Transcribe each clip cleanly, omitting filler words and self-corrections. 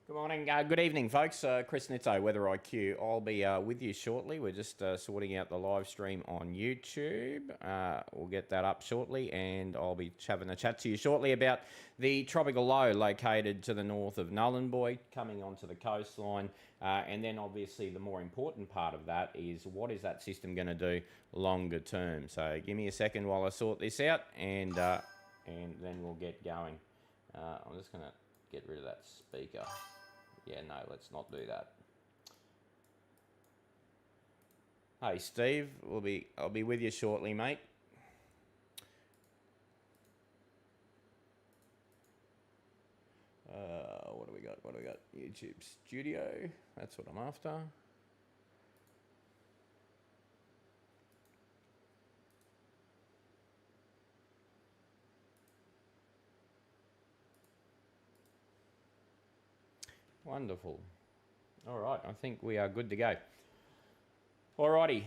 Good morning, good evening, folks. Chris Nitto, Weather IQ. I'll be with you shortly. We're just sorting out the live stream on YouTube. We'll get that up shortly, and I'll be having a chat to you shortly about the tropical low located to the north of Nhulunbuy, coming onto the coastline. And then, obviously, the more important part of that is what is that system going to do longer term. So give me a second while I sort this out, and then we'll get going. I'm just going to get rid of that speaker. Yeah, no, let's not do that. Hey, Steve, I'll be with you shortly, mate. What do we got? YouTube Studio. That's what I'm after. Wonderful. All right, I think we are good to go. All righty.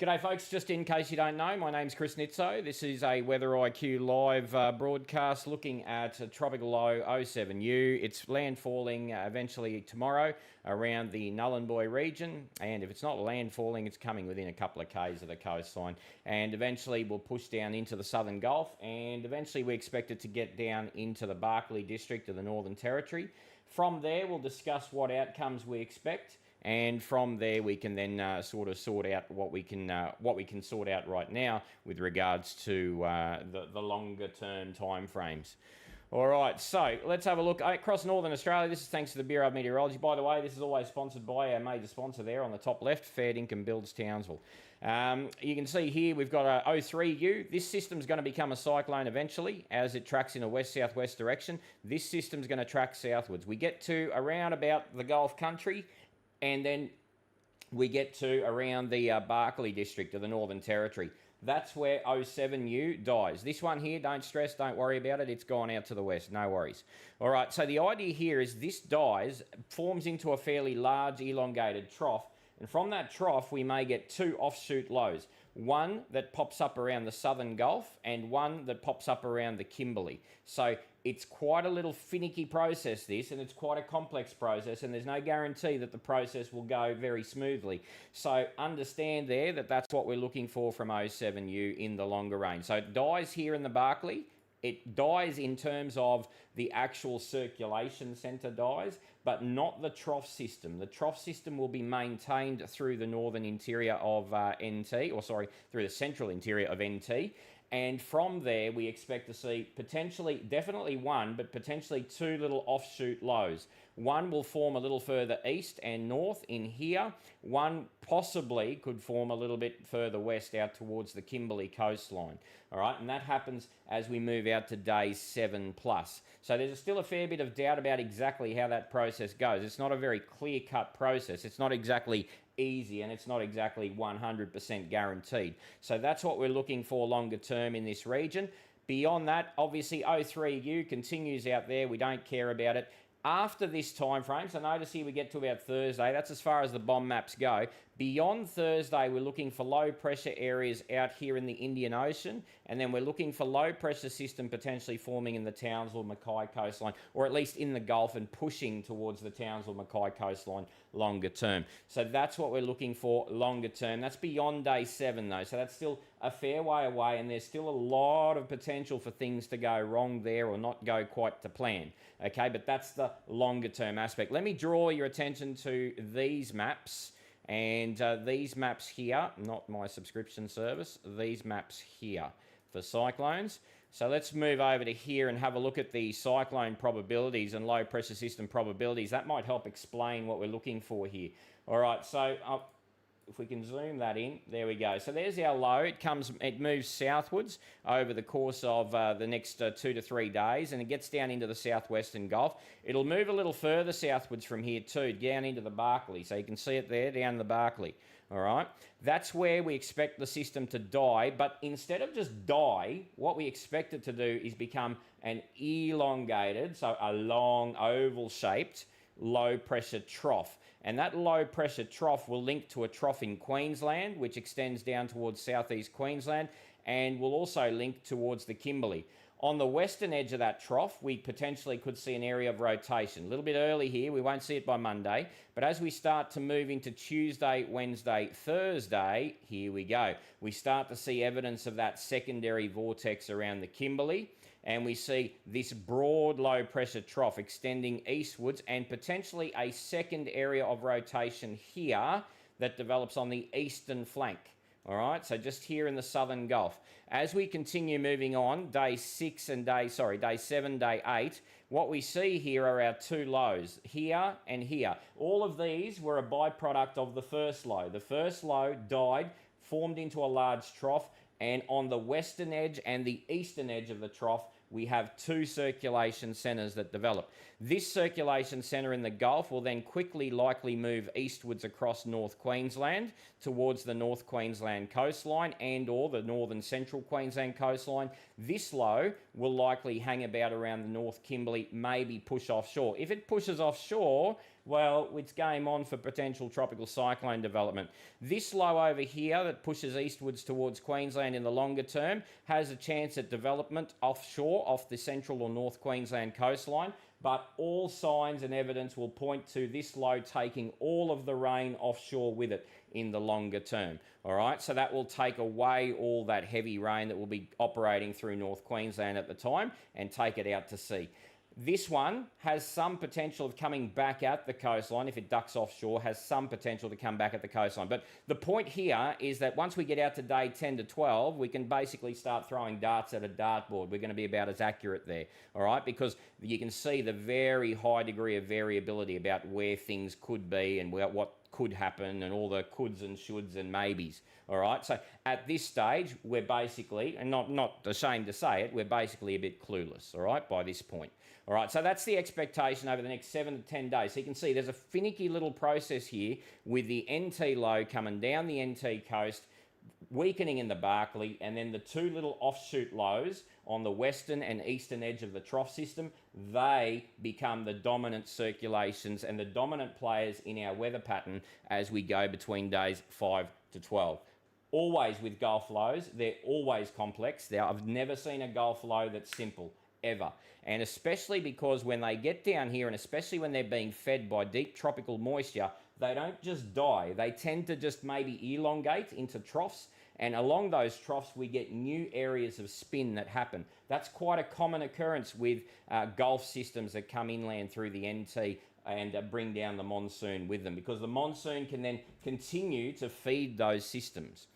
G'day, folks. Just in case you don't know, my name's Chris Nitso. This is a Weather IQ live broadcast looking at a tropical low 07U. It's landfalling eventually tomorrow around the Nhulunbuy region, and if it's not landfalling, it's coming within a couple of k's of the coastline, and eventually will push down into the Southern Gulf, and eventually we expect it to get down into the Barkly district of the Northern Territory. From there, we'll discuss what outcomes we expect, and from there we can then sort out what we can sort out right now with regards to the longer term time frames. All right, so let's have a look across Northern Australia. This is thanks to the Bureau of Meteorology. By the way, this is always sponsored by our major sponsor there on the top left, Fair Dinkum Builds Townsville. You can see here we've got a 03U. This system's going to become a cyclone eventually as it tracks in a west-southwest direction. This system's going to track southwards. We get to around about the Gulf country, and then we get to around the Barkly district of the Northern Territory. That's where 07U dies. This one here, don't stress, don't worry about it. It's gone out to the west, no worries. All right, so the idea here is this dies, forms into a fairly large elongated trough, and from that trough we may get two offshoot lows. One that pops up around the Southern Gulf and one that pops up around the Kimberley. So it's quite a little finicky process, this, and it's quite a complex process, and there's no guarantee that the process will go very smoothly. So understand there that that's what we're looking for from 07U in the longer range. So it dies here in the Barkly. It dies in terms of the actual circulation centre dies, but not the trough system. The trough system will be maintained through the northern interior of through the central interior of NT. And from there, we expect to see potentially, definitely one, but potentially two little offshoot lows. One will form a little further east and north in here. One possibly could form a little bit further west out towards the Kimberley coastline. All right, and that happens as we move out to day 7+. So there's still a fair bit of doubt about exactly how that process goes. It's not a very clear-cut process. It's not exactly easy, and it's not exactly 100% guaranteed. So that's what we're looking for longer term in this region. Beyond that, obviously 03U continues out there. We don't care about it. After this time frame, so notice here we get to about Thursday. That's as far as the bomb maps go. Beyond Thursday, we're looking for low pressure areas out here in the Indian Ocean, and then we're looking for low pressure system potentially forming in the Townsville-Mackay coastline, or at least in the Gulf and pushing towards the Townsville-Mackay coastline longer term. So that's what we're looking for longer term. That's beyond day 7 though, so that's still a fair way away, and there's still a lot of potential for things to go wrong there or not go quite to plan. Okay, but that's the longer term aspect. Let me draw your attention to these maps. And these maps here, not my subscription service, these maps here for cyclones. So let's move over to here and have a look at the cyclone probabilities and low pressure system probabilities. That might help explain what we're looking for here. All right, so if we can zoom that in, there we go. So there's our low. It moves southwards over the course of the next 2 to 3 days, and it gets down into the southwestern Gulf. It'll move a little further southwards from here too, down into the Barkly. So you can see it there, down the Barkly. All right, that's where we expect the system to die, but instead of just die, what we expect it to do is become an elongated, so a long oval-shaped low pressure trough, and that low pressure trough will link to a trough in Queensland, which extends down towards southeast Queensland, and will also link towards the Kimberley. On the western edge of that trough, we potentially could see an area of rotation. A little bit early here, we won't see it by Monday, but as we start to move into Tuesday, Wednesday, Thursday, here we go. We start to see evidence of that secondary vortex around the Kimberley, and we see this broad low pressure trough extending eastwards and potentially a second area of rotation here that develops on the eastern flank. All right, so just here in the southern Gulf. As we continue moving on, day 7, day 8, what we see here are our two lows, here and here. All of these were a byproduct of the first low. The first low died, formed into a large trough, and on the western edge and the eastern edge of the trough, we have two circulation centres that develop. This circulation centre in the Gulf will then quickly likely move eastwards across North Queensland towards the North Queensland coastline and or the northern central Queensland coastline. This low will likely hang about around the North Kimberley, maybe push offshore. If it pushes offshore, well, it's game on for potential tropical cyclone development. This low over here that pushes eastwards towards Queensland in the longer term has a chance at development offshore, off the central or North Queensland coastline, but all signs and evidence will point to this low taking all of the rain offshore with it in the longer term. All right, so that will take away all that heavy rain that will be operating through North Queensland at the time and take it out to sea. This one has some potential of coming back at the coastline. If it ducks offshore, has some potential to come back at the coastline. But the point here is that once we get out to day 10 to 12, we can basically start throwing darts at a dartboard. We're going to be about as accurate there, all right? Because you can see the very high degree of variability about where things could be and what could happen and all the coulds and shoulds and maybes, all right? So at this stage, we're basically, and not ashamed to say it, we're basically a bit clueless, all right, by this point. All right, so that's the expectation over the next 7 to 10 days. So you can see there's a finicky little process here with the NT low coming down the NT coast, weakening in the Barkly, and then the two little offshoot lows on the western and eastern edge of the trough system, they become the dominant circulations and the dominant players in our weather pattern as we go between days 5 to 12. Always with Gulf lows, they're always complex. I've never seen a Gulf low that's simple, ever. And especially because when they get down here, and especially when they're being fed by deep tropical moisture, they don't just die. They tend to just maybe elongate into troughs, and along those troughs we get new areas of spin that happen. That's quite a common occurrence with Gulf systems that come inland through the NT and bring down the monsoon with them, because the monsoon can then continue to feed those systems.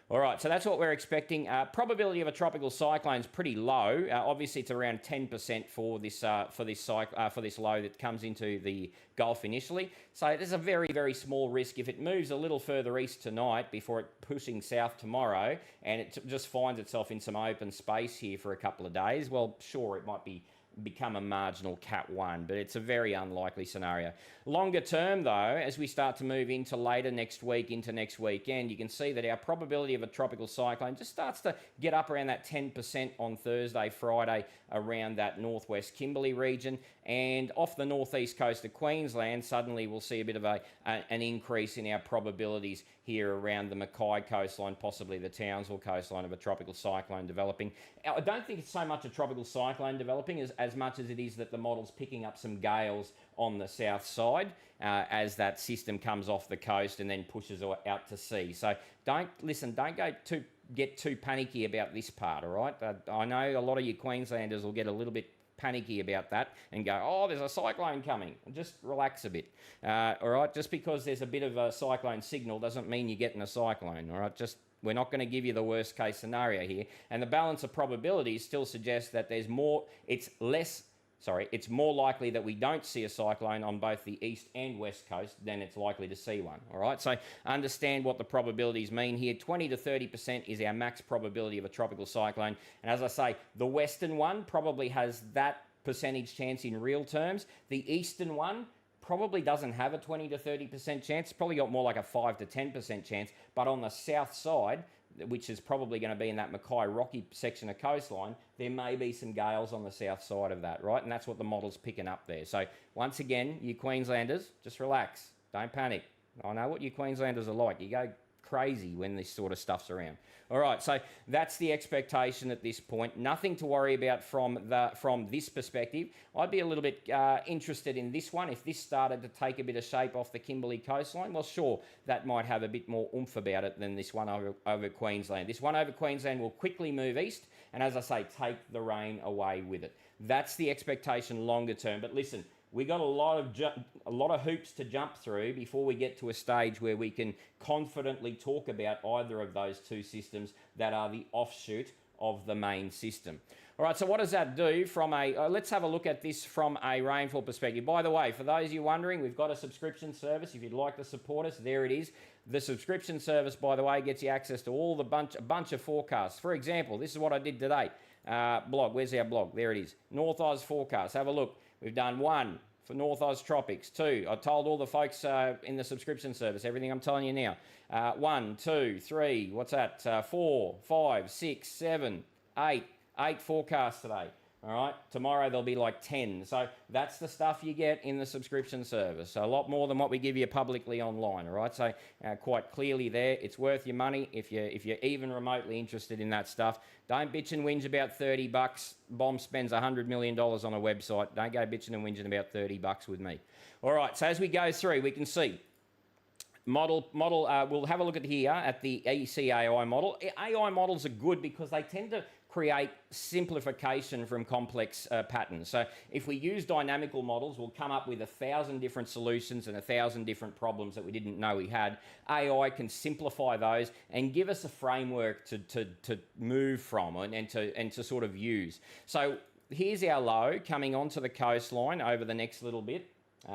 All right, so that's what we're expecting. Probability of a tropical cyclone is pretty low. Obviously, it's around 10% for this low that comes into the Gulf initially. So there's a very, very small risk. If it moves a little further east tonight before it pushing south tomorrow, and it just finds itself in some open space here for a couple of days, well, sure, it might become a marginal Cat 1, but it's a very unlikely scenario. Longer term, though, as we start to move into later next week, into next weekend, you can see that our probability of a tropical cyclone just starts to get up around that 10% on Thursday, Friday, around that northwest Kimberley region, and off the northeast coast of Queensland, suddenly we'll see a bit of an increase in our probabilities here around the Mackay coastline, possibly the Townsville coastline, of a tropical cyclone developing. I don't think it's so much a tropical cyclone developing as much as it is that the model's picking up some gales on the south side as that system comes off the coast and then pushes out to sea. So don't get too panicky about this part, all right? I know a lot of you Queenslanders will get a little bit panicky about that and go, oh, there's a cyclone coming. Just relax a bit, all right? Just because there's a bit of a cyclone signal doesn't mean you're getting a cyclone, all right? We're not going to give you the worst case scenario here. And the balance of probabilities still suggests that it's more likely that we don't see a cyclone on both the east and west coast than it's likely to see one, all right? So understand what the probabilities mean here. 20 to 30% is our max probability of a tropical cyclone. And as I say, the western one probably has that percentage chance in real terms. The eastern one probably doesn't have a 20 to 30% chance. It's probably got more like a 5 to 10% chance. But on the south side, which is probably going to be in that Mackay Rocky section of coastline, there may be some gales on the south side of that, right? And that's what the model's picking up there. So once again, you Queenslanders, just relax. Don't panic. I know what you Queenslanders are like. You go crazy when this sort of stuff's around. All right, so that's the expectation at this point. Nothing to worry about from this perspective. I'd be a little bit interested in this one. If this started to take a bit of shape off the Kimberley coastline, well, sure, that might have a bit more oomph about it than this one over Queensland. This one over Queensland will quickly move east, and as I say, take the rain away with it. That's the expectation longer term. But listen, we got a lot of hoops to jump through before we get to a stage where we can confidently talk about either of those two systems that are the offshoot of the main system. All right, so what does that do from a... let's have a look at this from a rainfall perspective. By the way, for those of you wondering, we've got a subscription service. If you'd like to support us, there it is. The subscription service, by the way, gets you access to all a bunch of forecasts. For example, this is what I did today. Blog, where's our blog? There it is. North Oz forecast. Have a look. We've done 1 for North Oz Tropics. 2, I told all the folks in the subscription service, everything I'm telling you now. 1, 2, 3, what's that? 4, 5, 6, 7, 8. 8 forecasts today. All right, tomorrow there'll be like 10. So that's the stuff you get in the subscription service. So a lot more than what we give you publicly online. All right, so quite clearly there, it's worth your money if you're even remotely interested in that stuff. Don't bitch and whinge about $30. Bomb spends $100 million on a website. Don't go bitching and whinging about $30 with me. All right, so as we go through, we can see model. We'll have a look at here at the ECAI model. AI models are good because they tend to create simplification from complex patterns. So if we use dynamical models, we'll come up with 1,000 different solutions and 1,000 different problems that we didn't know we had. AI can simplify those and give us a framework to move from and to sort of use. So here's our low coming onto the coastline over the next little bit.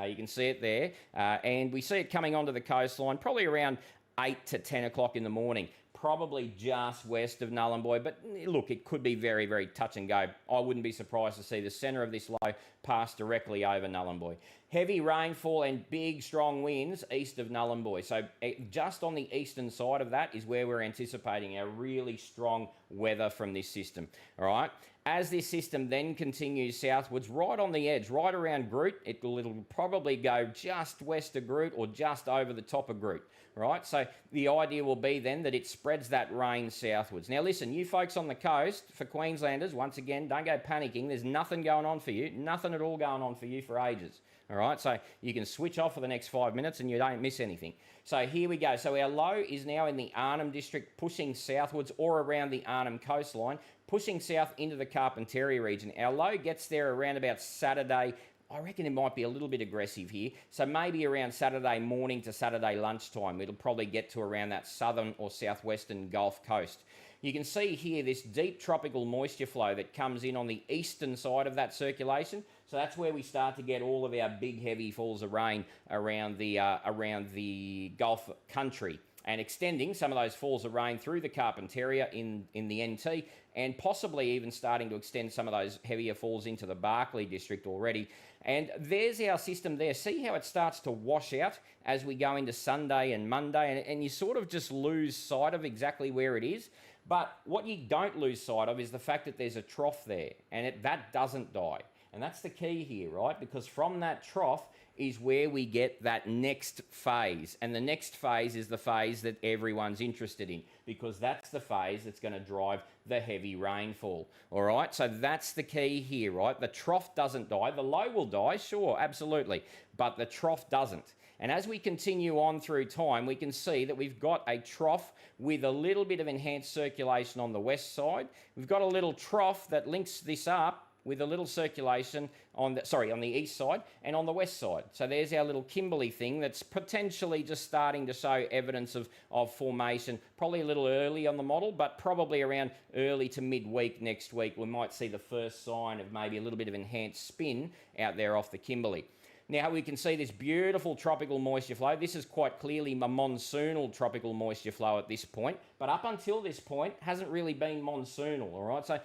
You can see it there. And we see it coming onto the coastline probably around 8 to 10 o'clock in the morning. Probably just west of Nhulunbuy, but look, it could be very, very touch and go. I wouldn't be surprised to see the centre of this low pass directly over Nhulunbuy. Heavy rainfall and big strong winds east of Nhulunbuy. So just on the eastern side of that is where we're anticipating our really strong weather from this system. All right. As this system then continues southwards, right on the edge, right around Groot, it'll probably go just west of Groot or just over the top of Groot. Right, so the idea will be then that it spreads that rain southwards. Now listen, you folks on the coast, for Queenslanders, once again, don't go panicking. There's nothing going on for you, nothing at all going on for you for ages. All right, so you can switch off for the next 5 minutes and you don't miss anything. So here we go. So our low is now in the Arnhem district, pushing southwards or around the Arnhem coastline, pushing south into the Carpentaria region. Our low gets there around about Saturday. I reckon it might be a little bit aggressive here. So maybe around Saturday morning to Saturday lunchtime, it'll probably get to around that southern or southwestern Gulf Coast. You can see here this deep tropical moisture flow that comes in on the eastern side of that circulation. So that's where we start to get all of our big heavy falls of rain around the Gulf country, and extending some of those falls of rain through the Carpentaria in the NT, and possibly even starting to extend some of those heavier falls into the Barkly district already. And there's our system there. See how it starts to wash out as we go into Sunday and Monday, and you sort of just lose sight of exactly where it is. But what you don't lose sight of is the fact that there's a trough there, and that doesn't die. And that's the key here, right? Because from that trough is where we get that next phase. And the next phase is the phase that everyone's interested in, because that's the phase that's going to drive the heavy rainfall. All right, so that's the key here, right? The trough doesn't die. The low will die, sure, absolutely, but the trough doesn't. And as we continue on through time, we can see that we've got a trough with a little bit of enhanced circulation on the west side. We've got a little trough that links this up with a little circulation on the east side and on the west side. So there's our little Kimberley thing that's potentially just starting to show evidence of formation, probably a little early on the model, but probably around early to midweek next week, we might see the first sign of maybe a little bit of enhanced spin out there off the Kimberley. Now we can see this beautiful tropical moisture flow. This is quite clearly a monsoonal tropical moisture flow at this point, but up until this point hasn't really been monsoonal, all right? So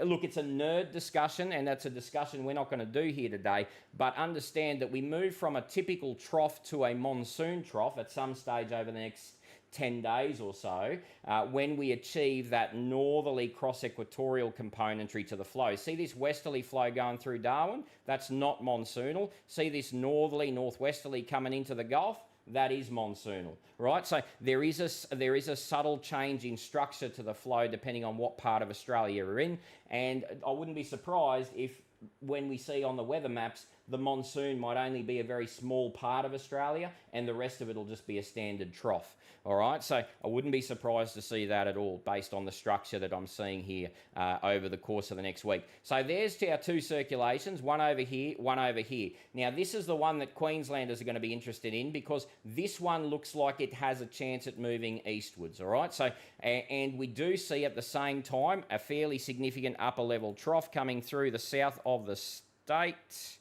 look, it's a nerd discussion, and that's a discussion we're not going to do here today, but understand that we move from a typical trough to a monsoon trough at some stage over the next 10 days or so, when we achieve that northerly cross-equatorial componentry to the flow. See this westerly flow going through Darwin? That's not monsoonal. See this northerly, northwesterly coming into the Gulf? that is monsoonal, right? So there is a subtle change in structure to the flow depending on what part of Australia we're in, and I wouldn't be surprised if when we see on the weather maps the monsoon might only be a very small part of Australia and the rest of it will just be a standard trough. All right, so I wouldn't be surprised to see that at all based on the structure that I'm seeing here over the course of the next week. So there's our two circulations, one over here, one over here. Now this is the one that Queenslanders are going to be interested in because this one looks like it has a chance at moving eastwards. All right, so and we do see at the same time a fairly significant upper level trough coming through the south of the state.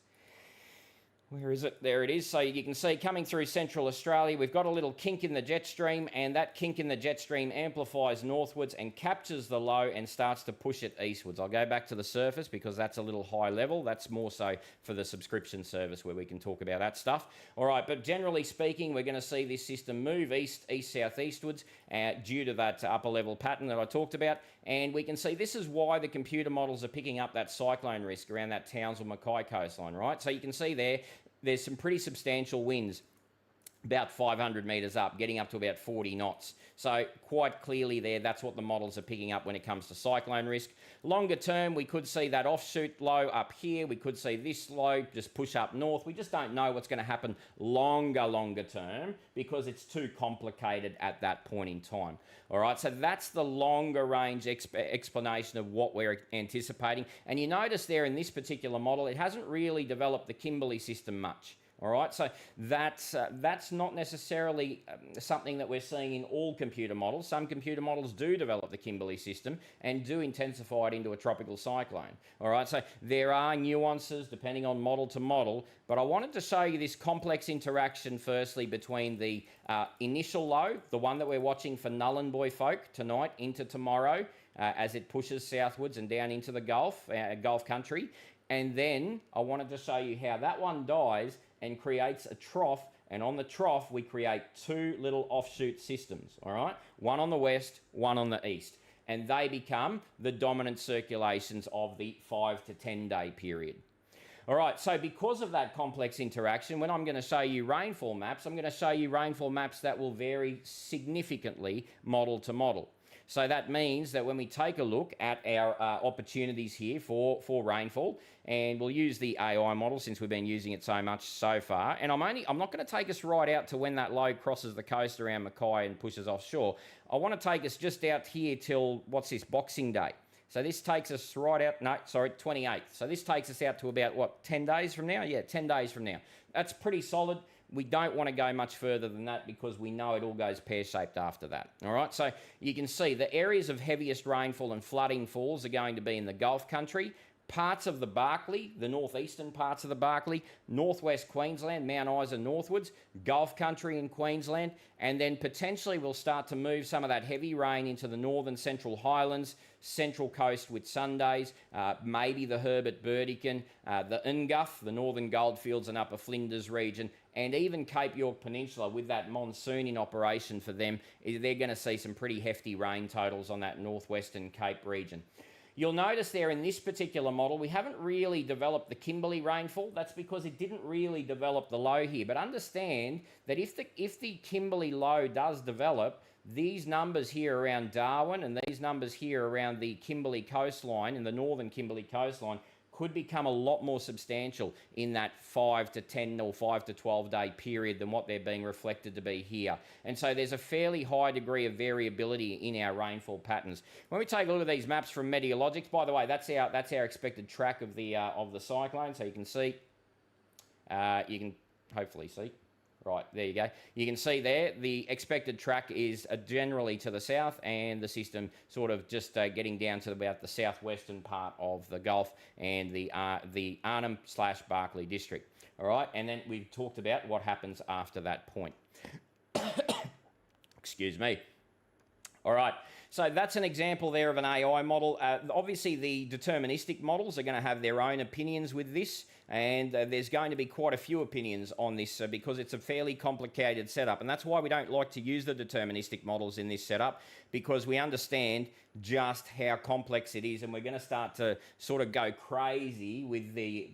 Where is it? There it is. So you can see coming through central Australia, we've got a little kink in the jet stream, and that kink in the jet stream amplifies northwards and captures the low and starts to push it eastwards. I'll go back to the surface because that's a little high level. That's more so for the subscription service where we can talk about that stuff. All right, but generally speaking, we're going to see this system move east-southeastwards due to that upper level pattern that I talked about. And we can see this is why the computer models are picking up that cyclone risk around that Townsville-Mackay coastline, right? So you can see there's some pretty substantial winds about 500 metres up, getting up to about 40 knots. So quite clearly there, that's what the models are picking up when it comes to cyclone risk. Longer term, we could see that offshoot low up here. We could see this low just push up north. We just don't know what's going to happen longer term because it's too complicated at that point in time. All right, so that's the longer range explanation of what we're anticipating. And you notice there in this particular model, it hasn't really developed the Kimberley system much. All right, so that's not necessarily something that we're seeing in all computer models. Some computer models do develop the Kimberley system and do intensify it into a tropical cyclone. All right, so there are nuances depending on model to model, but I wanted to show you this complex interaction firstly between the initial low, the one that we're watching for Nhulunbuy folk tonight into tomorrow as it pushes southwards and down into the Gulf country, and then I wanted to show you how that one dies and creates a trough, and on the trough we create two little offshoot systems, all right? One on the west, one on the east, and they become the dominant circulations of the 5 to 10 day period. All right, so because of that complex interaction, when I'm going to show you rainfall maps, I'm going to show you rainfall maps that will vary significantly model to model. So that means that when we take a look at our opportunities here for rainfall, and we'll use the AI model since we've been using it so much so far, and I'm not going to take us right out to when that low crosses the coast around Mackay and pushes offshore. I want to take us just out here till, what's this, Boxing Day. So this takes us right out, 28th. So this takes us out to about, what, 10 days from now? Yeah, 10 days from now. That's pretty solid. We don't want to go much further than that because we know it all goes pear-shaped after that. All right, so you can see the areas of heaviest rainfall and flooding falls are going to be in the Gulf country, parts of the Barkly, the northeastern parts of the Barkly, northwest Queensland, Mount Isa northwards, Gulf country in Queensland, and then potentially we'll start to move some of that heavy rain into the northern central highlands, central coast with Sundays, maybe the Herbert Burdekin, the Nguff, the northern goldfields and upper Flinders region, and even Cape York Peninsula with that monsoon in operation for them. They're going to see some pretty hefty rain totals on that northwestern Cape region. You'll notice there in this particular model, we haven't really developed the Kimberley rainfall. That's because it didn't really develop the low here. But understand that if the Kimberley low does develop, these numbers here around Darwin and these numbers here around the Kimberley coastline and the northern Kimberley coastline could become a lot more substantial in that 5 to 10 or 5 to 12 day period than what they're being reflected to be here. And so there's a fairly high degree of variability in our rainfall patterns. When we take a look at these maps from Meteorologics, by the way, that's our expected track of the cyclone. So you can see, you can hopefully see. Right, there you go. You can see there the expected track is generally to the south and the system sort of just getting down to about the southwestern part of the Gulf and the Arnhem/Barkly district. All right, and then we've talked about what happens after that point. Excuse me. All right, so that's an example there of an AI model. Obviously, the deterministic models are going to have their own opinions with this, and there's going to be quite a few opinions on this because it's a fairly complicated setup, and that's why we don't like to use the deterministic models in this setup, because we understand just how complex it is, and we're going to start to sort of go crazy with the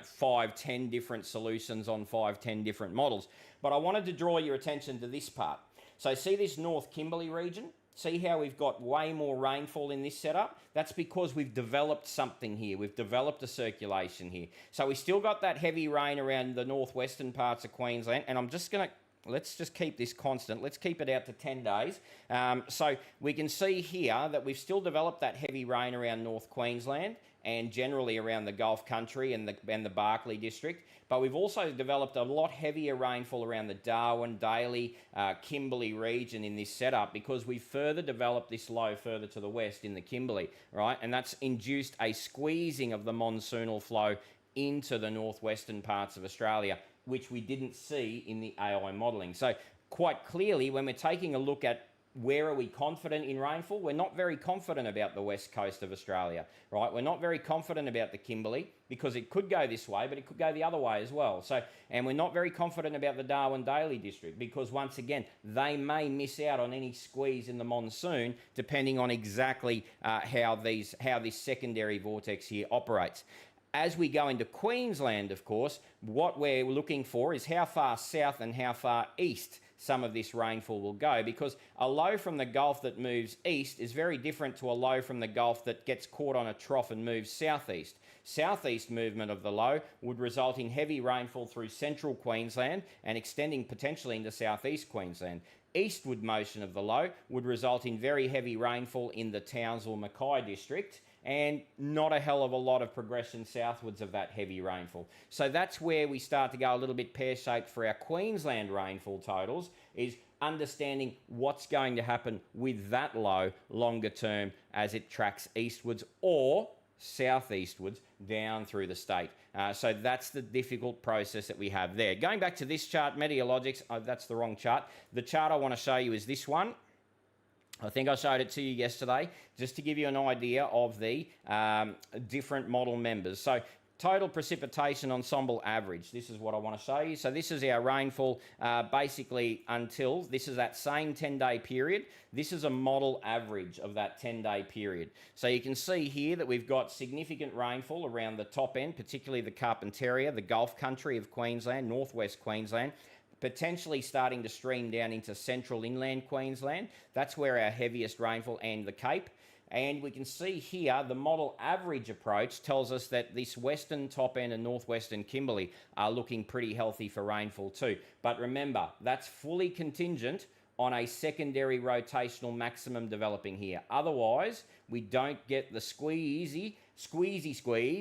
5, 10 different solutions on 5, 10 different models. But I wanted to draw your attention to this part. So see this North Kimberley region? See how we've got way more rainfall in this setup? That's because we've developed something here. We've developed a circulation here. So we still got that heavy rain around the northwestern parts of Queensland, and I'm just going to, let's just keep this constant. Let's keep it out to 10 days. So we can see here that we've still developed that heavy rain around North Queensland and generally around the Gulf Country and the Barkly district. But we've also developed a lot heavier rainfall around the Darwin, Daly, Kimberley region in this setup because we've further developed this low further to the west in the Kimberley, right? And that's induced a squeezing of the monsoonal flow into the northwestern parts of Australia, which we didn't see in the AI modelling. So quite clearly, when we're taking a look at where are we confident in rainfall, we're not very confident about the west coast of Australia, right? We're not very confident about the Kimberley because it could go this way, but it could go the other way as well. So, and we're not very confident about the Darwin-Daly district because once again, they may miss out on any squeeze in the monsoon depending on exactly how this secondary vortex here operates. As we go into Queensland, of course, what we're looking for is how far south and how far east some of this rainfall will go, because a low from the Gulf that moves east is very different to a low from the Gulf that gets caught on a trough and moves southeast. Southeast movement of the low would result in heavy rainfall through central Queensland and extending potentially into southeast Queensland. Eastward motion of the low would result in very heavy rainfall in the Townsville-Mackay district and not a hell of a lot of progression southwards of that heavy rainfall. So that's where we start to go a little bit pear-shaped for our Queensland rainfall totals, is understanding what's going to happen with that low longer term as it tracks eastwards or southeastwards down through the state. So that's the difficult process that we have there. Going back to this chart, Meteorologics, that's the wrong chart. The chart I want to show you is this one. I think I showed it to you yesterday, just to give you an idea of the different model members. So total precipitation ensemble average, this is what I want to show you. So this is our rainfall basically until, this is that same 10-day period. This is a model average of that 10-day period. So you can see here that we've got significant rainfall around the top end, particularly the Carpentaria, the Gulf Country of Queensland, northwest Queensland, potentially starting to stream down into central inland Queensland. That's where our heaviest rainfall, and the Cape. And we can see here the model average approach tells us that this western top end and northwestern Kimberley are looking pretty healthy for rainfall too. But remember, that's fully contingent on a secondary rotational maximum developing here. Otherwise, we don't get the squeeze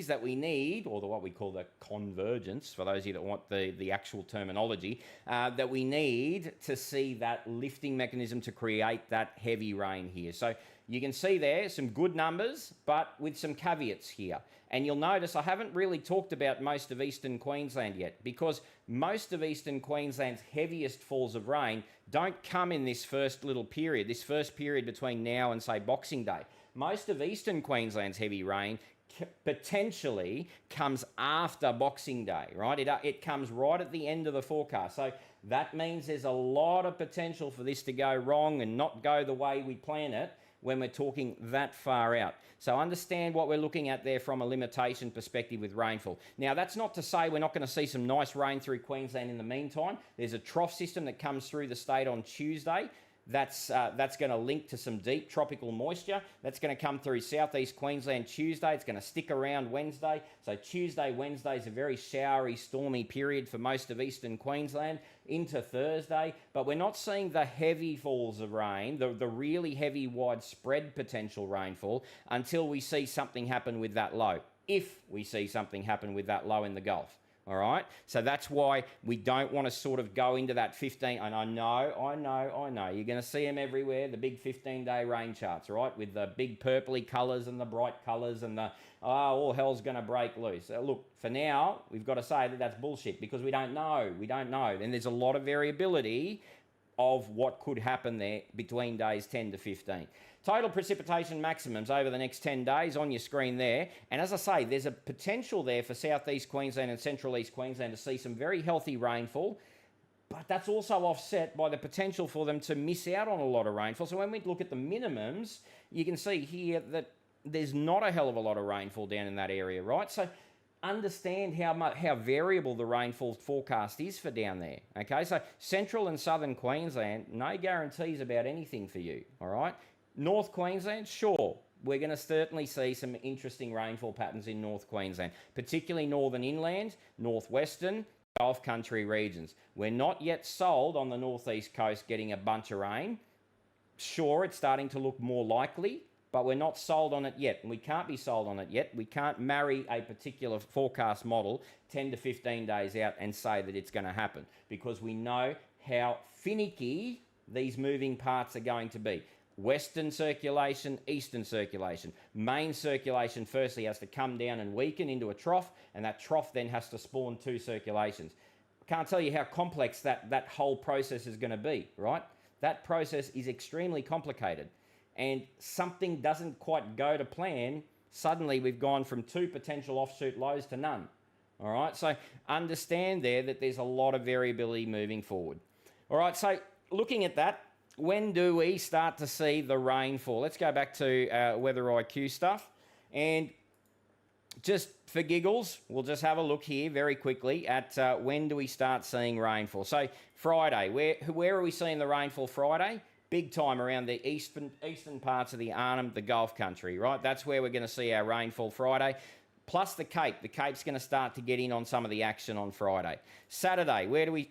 that we need, or what we call the convergence, for those of you that want the actual terminology, that we need to see that lifting mechanism to create that heavy rain here. So you can see there some good numbers, but with some caveats here. And you'll notice I haven't really talked about most of eastern Queensland yet, because most of eastern Queensland's heaviest falls of rain don't come in this first little period, this first period between now and, say, Boxing Day. Most of eastern Queensland's heavy rain potentially comes after Boxing Day, right? It comes right at the end of the forecast. So that means there's a lot of potential for this to go wrong and not go the way we plan it when we're talking that far out. So understand what we're looking at there from a limitation perspective with rainfall. Now, that's not to say we're not going to see some nice rain through Queensland in the meantime. There's a trough system that comes through the state on Tuesday. That's going to link to some deep tropical moisture. That's going to come through southeast Queensland Tuesday. It's going to stick around Wednesday. So Tuesday, Wednesday is a very showery, stormy period for most of eastern Queensland into Thursday. But we're not seeing the heavy falls of rain, the really heavy widespread potential rainfall, until we see something happen with that low. If we see something happen with that low in the Gulf. All right, so that's why we don't want to sort of go into that 15, and I know, you're going to see them everywhere, the big 15-day rain charts, right, with the big purpley colours and the bright colours and the, all hell's going to break loose. Look, for now, we've got to say that that's bullshit, because we don't know, and there's a lot of variability of what could happen there between days 10 to 15. Total precipitation maximums over the next 10 days on your screen there. And as I say, there's a potential there for southeast Queensland and central east Queensland to see some very healthy rainfall, but that's also offset by the potential for them to miss out on a lot of rainfall. So when we look at the minimums, you can see here that there's not a hell of a lot of rainfall down in that area, right? So understand how variable the rainfall forecast is for down there. Okay, so central and southern Queensland, no guarantees about anything for you. All right, North Queensland, sure. We're going to certainly see some interesting rainfall patterns in North Queensland, particularly northern inland, northwestern, Gulf country regions. We're not yet sold on the northeast coast getting a bunch of rain. Sure, it's starting to look more likely, but we're not sold on it yet, and we can't be sold on it yet. We can't marry a particular forecast model 10 to 15 days out and say that it's going to happen, because we know how finicky these moving parts are going to be. Western circulation, eastern circulation. Main circulation firstly has to come down and weaken into a trough, and that trough then has to spawn two circulations. I can't tell you how complex that whole process is going to be, right? That process is extremely complicated, and something doesn't quite go to plan, suddenly we've gone from 2 potential offshoot lows to none. All right, so understand there that there's a lot of variability moving forward. All right, so looking at that, when do we start to see the rainfall? Let's go back to weather IQ stuff, and just for giggles, we'll just have a look here very quickly at when do we start seeing rainfall. So Friday, where are we seeing the rainfall Friday? Big time around the eastern parts of the Arnhem, the Gulf country, right? That's where we're going to see our rainfall Friday. Plus the Cape. The Cape's going to start to get in on some of the action on Friday. Saturday, where do we...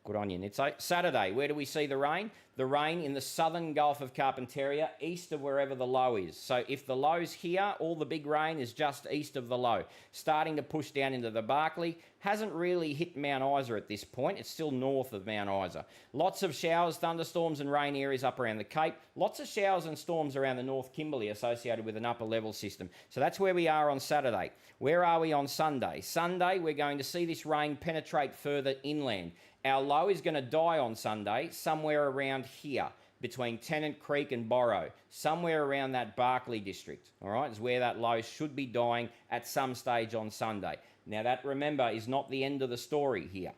Good on you, Nitso. Saturday, where do we see the rain? The rain in the southern Gulf of Carpentaria, east of wherever the low is. So if the low's here, all the big rain is just east of the low. Starting to push down into the Barkly. Hasn't really hit Mount Isa at this point. It's still north of Mount Isa. Lots of showers, thunderstorms and rain areas up around the Cape. Lots of showers and storms around the North Kimberley associated with an upper level system. So that's where we are on Saturday. Where are we on Sunday? Sunday, we're going to see this rain penetrate further inland. Our low is going to die on Sunday somewhere around here, between Tennant Creek and Borrow, somewhere around that Barkly district, all right, is where that low should be dying at some stage on Sunday. Now that, remember, is not the end of the story here.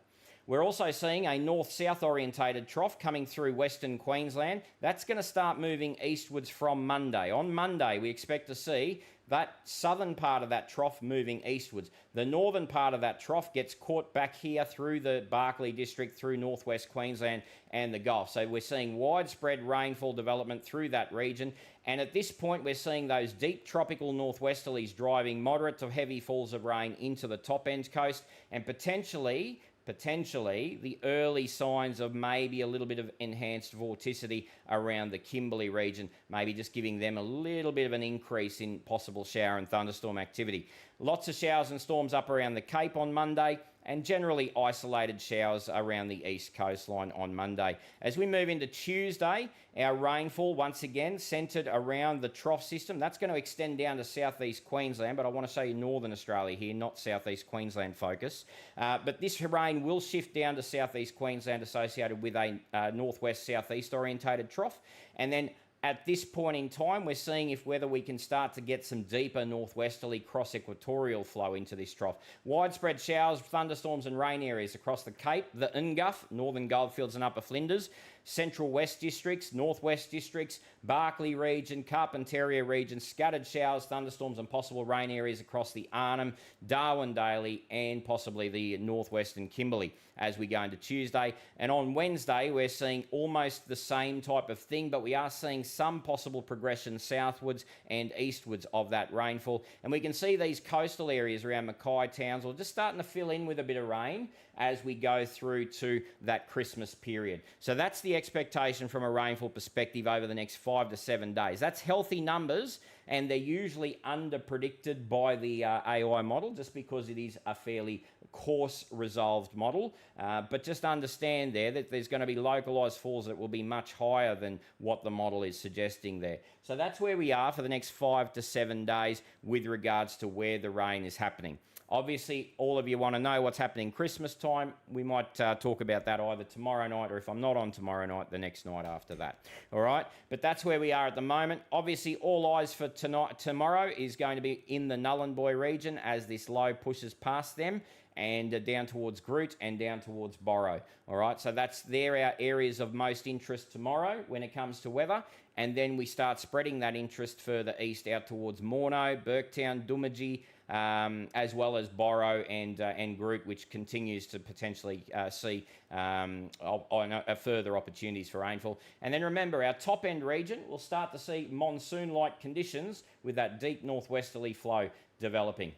We're also seeing a north-south orientated trough coming through Western Queensland. That's going to start moving eastwards from Monday. On Monday, we expect to see that southern part of that trough moving eastwards. The northern part of that trough gets caught back here through the Barkly district, through northwest Queensland and the Gulf. So we're seeing widespread rainfall development through that region. And at this point, we're seeing those deep tropical northwesterlies driving moderate to heavy falls of rain into the top end coast, and potentially the early signs of maybe a little bit of enhanced vorticity around the Kimberley region, maybe just giving them a little bit of an increase in possible shower and thunderstorm activity. Lots of showers and storms up around the Cape on Monday, and generally isolated showers around the east coastline on Monday. As we move into Tuesday, our rainfall once again centred around the trough system. That's going to extend down to southeast Queensland, but I want to show you northern Australia here, not southeast Queensland focus. But this rain will shift down to southeast Queensland associated with a northwest-southeast orientated trough. And then at this point in time, we're seeing whether we can start to get some deeper northwesterly cross-equatorial flow into this trough. Widespread showers, thunderstorms and rain areas across the Cape, the Ngulf, northern Goldfields and Upper Flinders, central west districts, northwest districts, Barkly region, Carpentaria region, scattered showers, thunderstorms and possible rain areas across the Arnhem, Darwin Daly and possibly the northwestern Kimberley as we go into Tuesday. And on Wednesday, we're seeing almost the same type of thing, but we are seeing some possible progression southwards and eastwards of that rainfall. And we can see these coastal areas around Mackay, Townsville just starting to fill in with a bit of rain as we go through to that Christmas period. So that's the expectation from a rainfall perspective over the next 5 to 7 days. That's healthy numbers, and they're usually under-predicted by the AI model just because it is a fairly coarse resolved model. But just understand there that there's going to be localised falls that will be much higher than what the model is suggesting there. So that's where we are for the next 5 to 7 days with regards to where the rain is happening. Obviously, all of you want to know what's happening Christmas time. We might talk about that either tomorrow night, or if I'm not on tomorrow night, the next night after that. All right? But that's where we are at the moment. Obviously, all eyes for tomorrow is going to be in the Nhulunbuy region as this low pushes past them. and down towards Groot and down towards Borrow. All right, so they're our areas of most interest tomorrow when it comes to weather. And then we start spreading that interest further east out towards Morno, Burketown, Doomadgee, as well as Borrow and Groot, which continues to potentially see further opportunities for rainfall. And then remember, our top end region will start to see monsoon-like conditions with that deep northwesterly flow developing.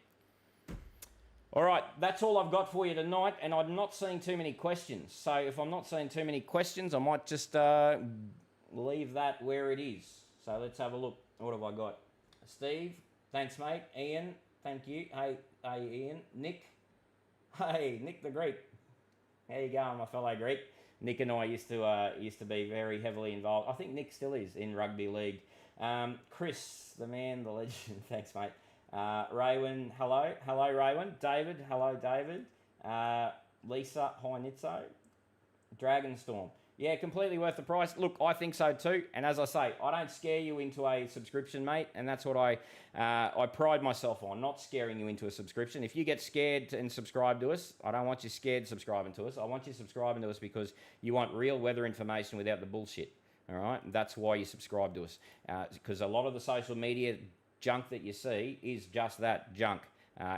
All right, that's all I've got for you tonight, and I'm not seeing too many questions. So if I'm not seeing too many questions, I might just leave that where it is. So let's have a look. What have I got? Steve, thanks, mate. Ian, thank you. Hey, Ian. Nick. Hey, Nick the Greek. How you going, my fellow Greek? Nick and I used to be very heavily involved. I think Nick still is in rugby league. Chris, the man, the legend. Thanks, mate. Raywin, hello. Hello, Raywin. David, hello, David. Lisa, hi, Nitso. Dragonstorm. Yeah, completely worth the price. Look, I think so too. And as I say, I don't scare you into a subscription, mate. And that's what I pride myself on, not scaring you into a subscription. If you get scared and subscribe to us, I don't want you scared subscribing to us. I want you subscribing to us because you want real weather information without the bullshit. All right? That's why you subscribe to us. Because a lot of the social media junk that you see is just that, junk.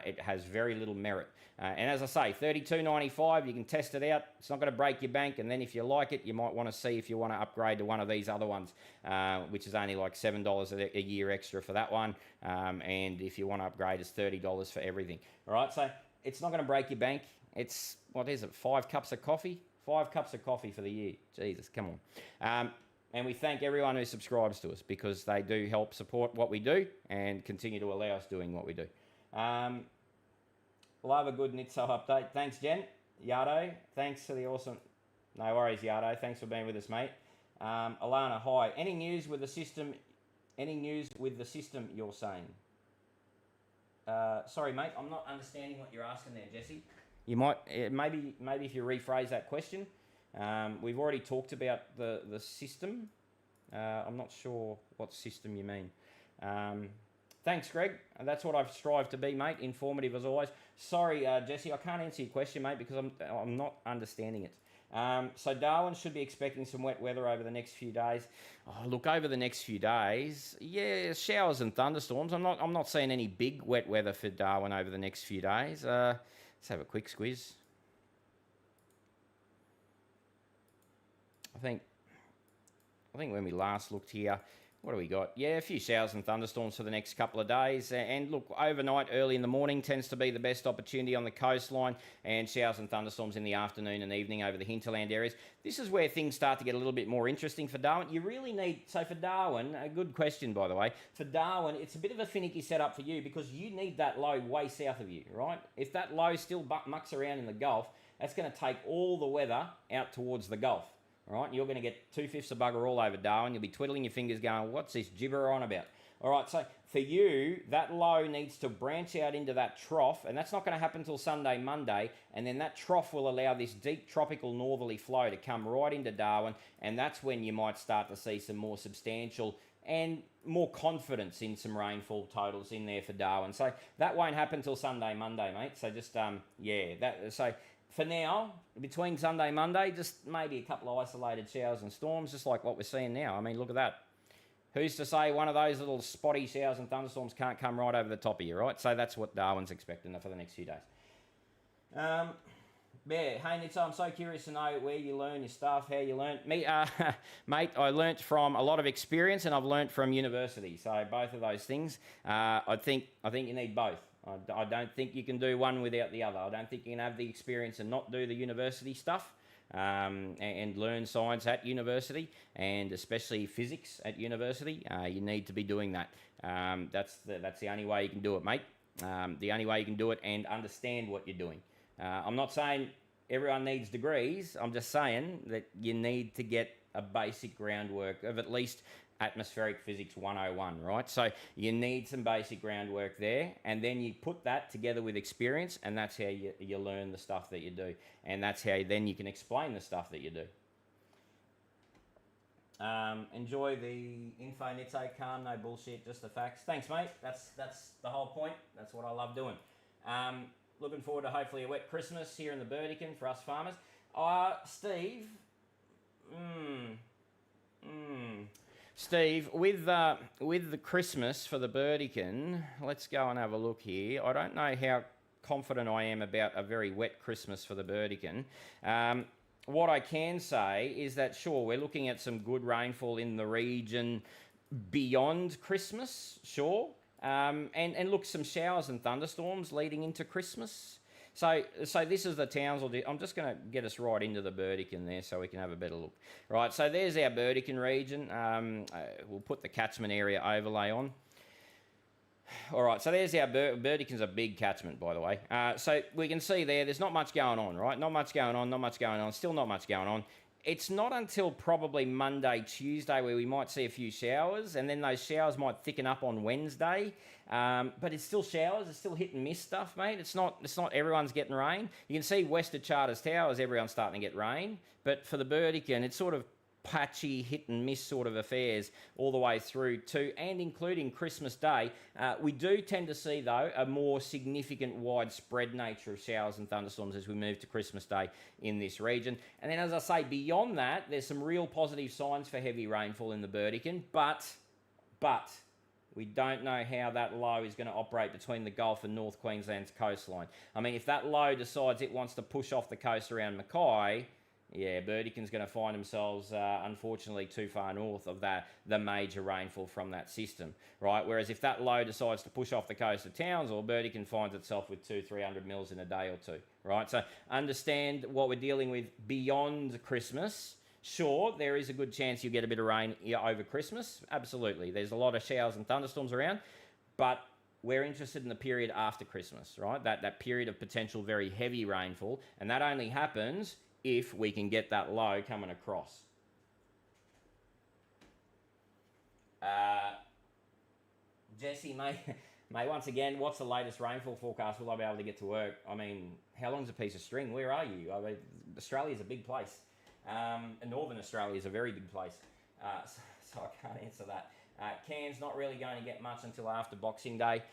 It has very little merit. And as I say, $32.95, you can test it out. It's not going to break your bank. And then if you like it, you might want to see if you want to upgrade to one of these other ones, which is only like $7 a year extra for that one. And if you want to upgrade, it's $30 for everything. All right, so it's not going to break your bank. It's, what is it, 5 cups of coffee? 5 cups of coffee for the year. Jesus, come on. And we thank everyone who subscribes to us because they do help support what we do and continue to allow us doing what we do. Love a good Nitso update. Thanks, Jen. Yardo, thanks for the awesome... No worries, Yardo. Thanks for being with us, mate. Alana, hi. Any news with the system you're saying? Sorry, mate. I'm not understanding what you're asking there, Jesse. You might... maybe if you rephrase that question. We've already talked about the system. I'm not sure what system you mean. Thanks, Greg. That's what I've strived to be, mate. Informative as always. Sorry, Jesse, I can't answer your question, mate, because I'm not understanding it. So Darwin should be expecting some wet weather over the next few days. Oh, look, over the next few days, yeah, showers and thunderstorms. I'm not seeing any big wet weather for Darwin over the next few days. Let's have a quick squiz. I think when we last looked here, what do we got? Yeah, a few showers and thunderstorms for the next couple of days. And look, overnight, early in the morning tends to be the best opportunity on the coastline, and showers and thunderstorms in the afternoon and evening over the hinterland areas. This is where things start to get a little bit more interesting for Darwin. You really need... So for Darwin, a good question, by the way. For Darwin, it's a bit of a finicky setup for you because you need that low way south of you, right? If that low still mucks around in the Gulf, that's going to take all the weather out towards the Gulf. All right, you're going to get 2/5 of bugger all over Darwin. You'll be twiddling your fingers going, what's this gibber on about? All right, so for you, that low needs to branch out into that trough, and that's not going to happen until Sunday, Monday, and then that trough will allow this deep tropical northerly flow to come right into Darwin, and that's when you might start to see some more substantial and more confidence in some rainfall totals in there for Darwin. So that won't happen until Sunday, Monday, mate. So just, so... For now, between Sunday and Monday, just maybe a couple of isolated showers and storms, just like what we're seeing now. I mean, look at that. Who's to say one of those little spotty showers and thunderstorms can't come right over the top of you, right? So that's what Darwin's expecting for the next few days. Yeah, hey, Nitso, I'm so curious to know where you learn your stuff, how you learn. Mate, I learnt from a lot of experience and I've learnt from university. So both of those things. I think you need both. I don't think you can do one without the other. I don't think you can have the experience and not do the university stuff and learn science at university, and especially physics at university. You need to be doing that. That's the only way you can do it, mate. The only way you can do it and understand what you're doing. I'm not saying everyone needs degrees. I'm just saying that you need to get a basic groundwork of at least atmospheric physics 101, right? So you need some basic groundwork there, and then you put that together with experience, and that's how you learn the stuff that you do, and that's how then you can explain the stuff that you do. Enjoy the info, Nitso. Calm, no bullshit, just the facts. Thanks, mate. That's the whole point. That's what I love doing. Looking forward to hopefully a wet Christmas here in the Burdekin for us farmers. Steve, Steve, with the Christmas for the Burdekin, let's go and have a look here. I don't know how confident I am about a very wet Christmas for the Burdekin. What I can say is that, sure, we're looking at some good rainfall in the region beyond Christmas, sure. And look, some showers and thunderstorms leading into Christmas. So this is the Townsville. I'm just going to get us right into the Burdekin there so we can have a better look. Right, so there's our Burdekin region. We'll put the catchment area overlay on. All right, so there's our Burdekin's a big catchment, by the way. So we can see there's not much going on, right? Not much going on, still not much going on. It's not until probably Monday, Tuesday where we might see a few showers, and then those showers might thicken up on Wednesday. But it's still showers, it's still hit and miss stuff, mate. It's not everyone's getting rain. You can see west of Charters Towers, everyone's starting to get rain. But for the Burdekin, it's sort of patchy hit and miss sort of affairs all the way through to and including Christmas Day. We do tend to see, though, a more significant widespread nature of showers and thunderstorms as we move to Christmas Day in this region. And then, as I say, beyond that, there's some real positive signs for heavy rainfall in the Burdekin, but we don't know how that low is going to operate between the Gulf and North Queensland's coastline. I mean, if that low decides it wants to push off the coast around Mackay, yeah, Burdekin's going to find themselves, unfortunately, too far north of the major rainfall from that system, right? Whereas if that low decides to push off the coast of Townsville, Burdekin finds itself with 200-300 mils in a day or two, right? So understand what we're dealing with beyond Christmas. Sure, there is a good chance you'll get a bit of rain over Christmas. Absolutely. There's a lot of showers and thunderstorms around, but we're interested in the period after Christmas, right? That period of potential very heavy rainfall, and that only happens if we can get that low coming across. Jesse, mate, once again, what's the latest rainfall forecast? Will I be able to get to work? I mean, how long's a piece of string? Where are you? I mean, Australia's a big place. And Northern Australia is a very big place. So I can't answer that. Cairns not really going to get much until after Boxing Day.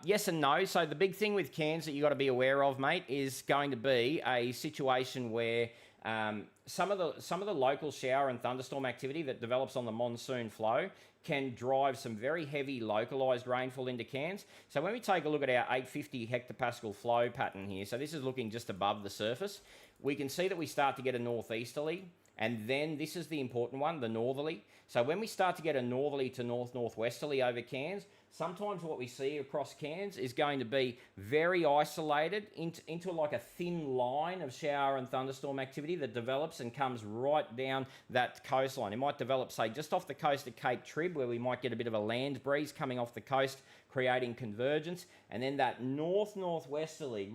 Yes and no. So the big thing with Cairns that you got to be aware of, mate, is going to be a situation where some of the local shower and thunderstorm activity that develops on the monsoon flow can drive some very heavy localised rainfall into Cairns. So when we take a look at our 850 hectopascal flow pattern here, so this is looking just above the surface, we can see that we start to get a northeasterly, and then this is the important one, the northerly. So when we start to get a northerly to northwesterly over Cairns, sometimes what we see across Cairns is going to be very isolated into like a thin line of shower and thunderstorm activity that develops and comes right down that coastline. It might develop, say, just off the coast of Cape Trib, where we might get a bit of a land breeze coming off the coast, creating convergence, and then that northwesterly,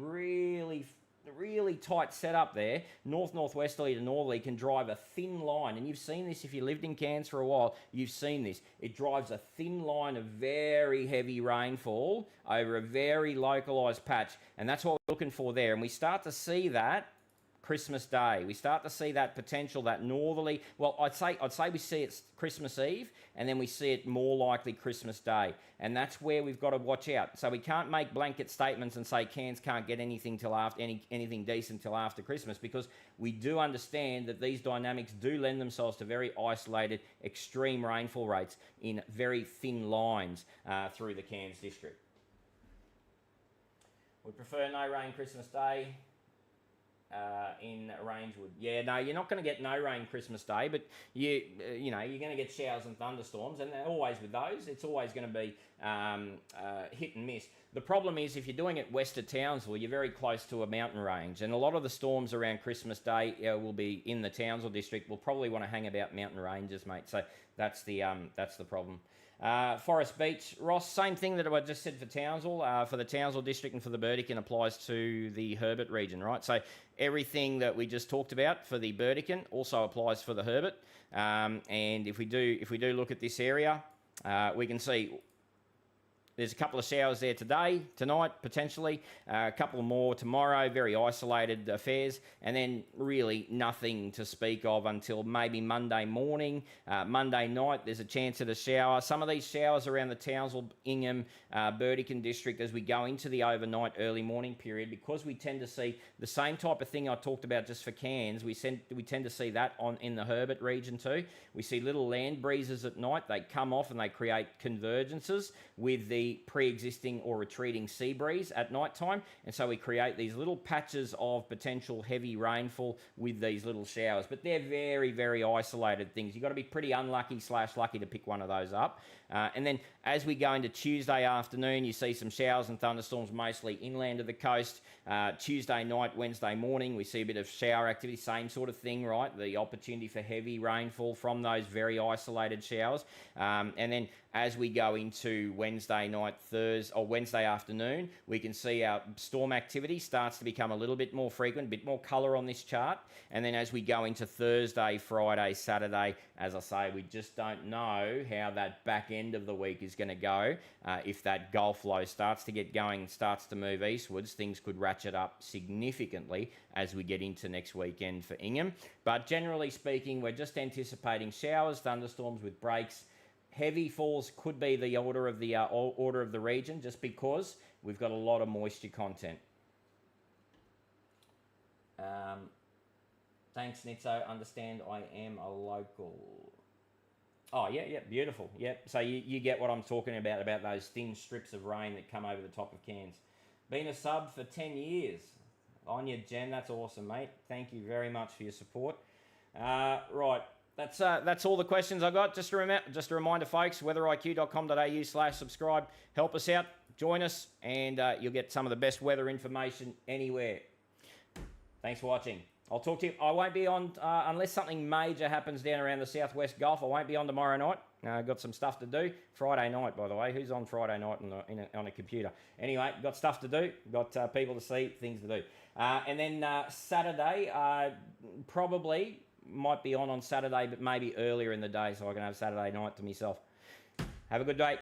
really tight setup there, northwesterly to northerly, can drive a thin line. And you've seen this if you lived in Cairns for a while, you've seen this. It drives a thin line of very heavy rainfall over a very localised patch, and that's what we're looking for there. And we start to see that Christmas Day. We start to see that potential, that northerly. Well, I'd say we see it Christmas Eve, and then we see it more likely Christmas Day, and that's where we've got to watch out. So we can't make blanket statements and say Cairns can't get anything till after anything decent till after Christmas, because we do understand that these dynamics do lend themselves to very isolated, extreme rainfall rates in very thin lines through the Cairns district. We prefer no rain Christmas Day. In Rangewood. Yeah, no, you're not going to get no rain Christmas Day, but you're going to get showers and thunderstorms, and always with those, it's always going to be hit and miss. The problem is if you're doing it west of Townsville, you're very close to a mountain range, and a lot of the storms around Christmas Day will be in the Townsville district. We'll probably want to hang about mountain ranges, mate. So that's the problem. Forest Beach, Ross, same thing that I just said for Townsville. For the Townsville district and for the Burdekin applies to the Herbert region, right? So everything that we just talked about for the Burdekin also applies for the Herbert. And if we do look at this area, we can see there's a couple of showers there today, tonight, potentially. A couple more tomorrow, very isolated affairs. And then really nothing to speak of until maybe Monday morning. Monday night, there's a chance of a shower. Some of these showers around the Townsville, Ingham, Burdekin district as we go into the overnight, early morning period, because we tend to see the same type of thing I talked about just for Cairns. We tend to see that in the Herbert region too. We see little land breezes at night. They come off and they create convergences with the pre-existing or retreating sea breeze at night time, and so we create these little patches of potential heavy rainfall with these little showers, but they're very, very isolated things. You've got to be pretty unlucky / lucky to pick one of those up. And then as we go into Tuesday afternoon, you see some showers and thunderstorms mostly inland of the coast. Tuesday night, Wednesday morning, we see a bit of shower activity, same sort of thing, right? The opportunity for heavy rainfall from those very isolated showers. And then as we go into Wednesday night, Thursday, or Wednesday afternoon, we can see our storm activity starts to become a little bit more frequent, a bit more colour on this chart. And then as we go into Thursday, Friday, Saturday, as I say, we just don't know how that back end of the week is going to go. If that Gulf low starts to get going, starts to move eastwards, things could ratchet up significantly as we get into next weekend for Ingham. But generally speaking, we're just anticipating showers, thunderstorms with breaks. Heavy falls could be the order of the region, just because we've got a lot of moisture content. Thanks, Nitso. Understand I am a local. Oh, yeah, beautiful. Yep. So you get what I'm talking about those thin strips of rain that come over the top of Cairns. Been a sub for 10 years. On you, Jen. That's awesome, mate. Thank you very much for your support. Right. That's all the questions I got. Just a reminder, folks, weatheriq.com.au/subscribe. Help us out, join us, and you'll get some of the best weather information anywhere. Thanks for watching. I'll talk to you. I won't be on, unless something major happens down around the southwest Gulf, I won't be on tomorrow night. Got some stuff to do. Friday night, by the way. Who's on Friday night on a computer? Anyway, got stuff to do. Got people to see, things to do. And then Saturday, probably might be on Saturday, but maybe earlier in the day, so I can have Saturday night to myself. Have a good day.